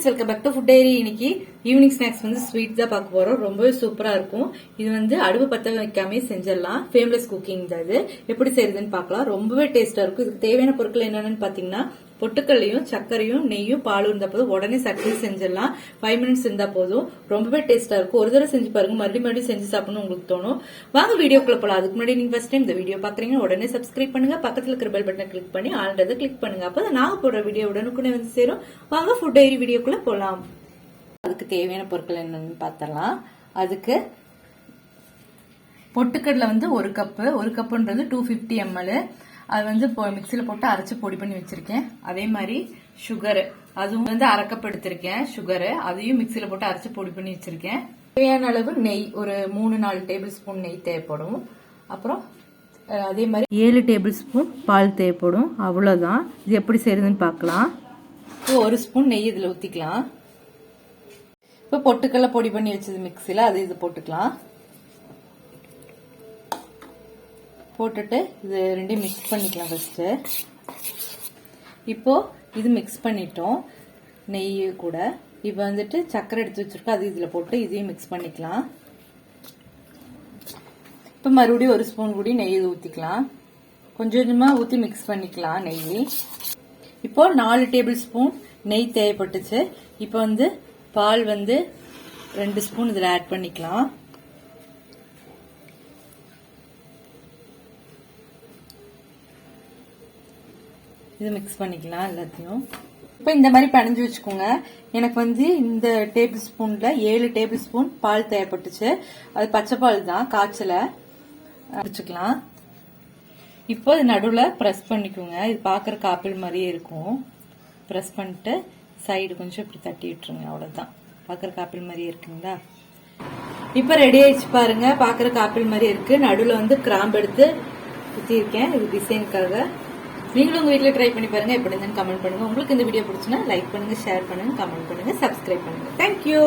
Friends, welcome back to food diary. இன்னைக்கு evening snacks வந்து sweet தான் பார்க்க போறோம். ரொம்பவே சூப்பரா இருக்கும். இது வந்து அடுப்பு பத்த வைக்காமே செஞ்சிடலாம். ஃபேம்லெஸ் குக்கிங் தான். இது எப்படி செய்யறதுன்னு பார்க்கலாம். ரொம்பவே டேஸ்டா இருக்கும். இதுக்கு தேவையான பொருட்கள் என்னென்னு பாத்தீங்கன்னா, பொட்டுக்கல்லையும் சர்க்கரையும் நெய்யும் பாலும் இருந்தா போதும். உடனே சட்னி செஞ்சிடலாம். 5 மினிட்ஸ் இருந்தா போதும். ரொம்பவே டேஸ்டா இருக்கும். ஒரு தடவை செஞ்சு பாருங்க, மறுபடியும் செஞ்சு சாப்பிடணும் உங்களுக்கு தோணும். வாங்க வீடியோக்குள்ள போலாம். அதுக்கு முன்னாடி நீங்க ஃபர்ஸ்ட் டைம் இந்த வீடியோ பாக்குறீங்கன்னா உடனே சப்ஸ்கிரைப் பண்ணுங்க. பக்கத்துல இருக்கிற பெல் பட்டனை கிளிக் பண்ணி ஆல்ரெடி கிளிக் பண்ணுங்க. அப்பதான் நாங்க போடுற வீடியோ உடனுக்குனே வந்து சேரும். வாங்க ஃபுட் டைரி வீடியோக்குள்ள போலாம். அதுக்கு தேவையான பொருட்கள் என்னன்னு பார்த்தலாம். அதுக்கு பொட்டுக்கடலை வந்து 1 கப்பு. 1 கப்புன்றது 250 ml. அது வந்து மிக்சியில போட்டு அரைச்சு பொடி பண்ணி வச்சிருக்கேன். அதே மாதிரி சுகர், அதுவும் வந்து 1/2 கப் எடுத்திருக்கேன். சுகர் அதையும் மிக்சியில போட்டு அரைச்சு பொடி பண்ணி வச்சிருக்கேன். தேவையான அளவு நெய், ஒரு 3-4 டேபிள் ஸ்பூன் நெய் தேவைப்படும். அப்புறம் அதே மாதிரி 7 டேபிள் ஸ்பூன் பால் தேவைப்படும். அவ்வளவுதான். இது எப்படி செய்யறதுன்னு பார்க்கலாம். இப்போ 1 ஸ்பூன் நெய் இதுல ஊத்திக்கலாம். இப்போ பொட்டுக்கடலை பொடி பண்ணி வச்சது மிக்சியில அது இது போட்டுக்கலாம். போட்டுட்டு இது ரெண்டையும் மிக்ஸ் பண்ணிக்கலாம் ஃபர்ஸ்ட். இப்போ இது மிக்ஸ் பண்ணிட்டோம் நெய் கூட. இப்போ வந்துட்டு சர்க்கரை எடுத்து வச்சிருக்கோம், அது இதுல போட்டு இதையும் மிக்ஸ் பண்ணிக்கலாம். இப்போ மறுபடியும் 1 ஸ்பூன் கூடி நெய் ஊத்திக்கலாம். கொஞ்சம் கொஞ்சமா ஊத்தி மிக்ஸ் பண்ணிக்கலாம் நெய். இப்போ 4 டேபிள் ஸ்பூன் நெய் தேவைப்பட்டுச்சு. இப்போ வந்து பால் வந்து 2 ஸ்பூன் இதுல ஆட் பண்ணிக்கலாம். இது மிக்ஸ் பண்ணிக்கலாம் எல்லாத்தையும். இப்போ இந்த மாதிரி பிணைஞ்சு வச்சுக்கோங்க. எனக்கு வந்து இந்த டேபிள் ஸ்பூன்ல 7 டேபிள் ஸ்பூன் பால் தேவைப்பட்டுச்சு. அது பச்சை பால் தான், காய்ச்சல வச்சுக்கலாம். இப்போ இது நடுவில் ப்ரெஸ் பண்ணிக்கோங்க. இது பார்க்கறக்கு ஆப்பிள் மாதிரியே இருக்கும். ப்ரெஸ் பண்ணிட்டு சைடு கொஞ்சம் இப்படி தட்டி விட்டுருங்க. அவ்வளவுதான். பார்க்கறக்கு ஆப்பிள் மாதிரியே இருக்குங்களா? இப்போ ரெடி ஆயிடுச்சு பாருங்க. பார்க்கறக்கு ஆப்பிள் மாதிரி இருக்கு. நடுவில் வந்து கிராம்பு எடுத்து ஊற்றிருக்கேன். இது டிசைனுக்காக. நீங்களும் உங்க வீட்டில் ட்ரை பண்ணி பாருங்க. எப்படி இருந்தாலும் கமெண்ட் பண்ணுங்க. உங்களுக்கு இந்த வீடியோ பிடிச்சுன்னா லைக் பண்ணுங்க, ஷேர் பண்ணுங்க, கமெண்ட் பண்ணுங்க, சப்ஸ்கிரைப் பண்ணுங்க. தேங்க்யூ.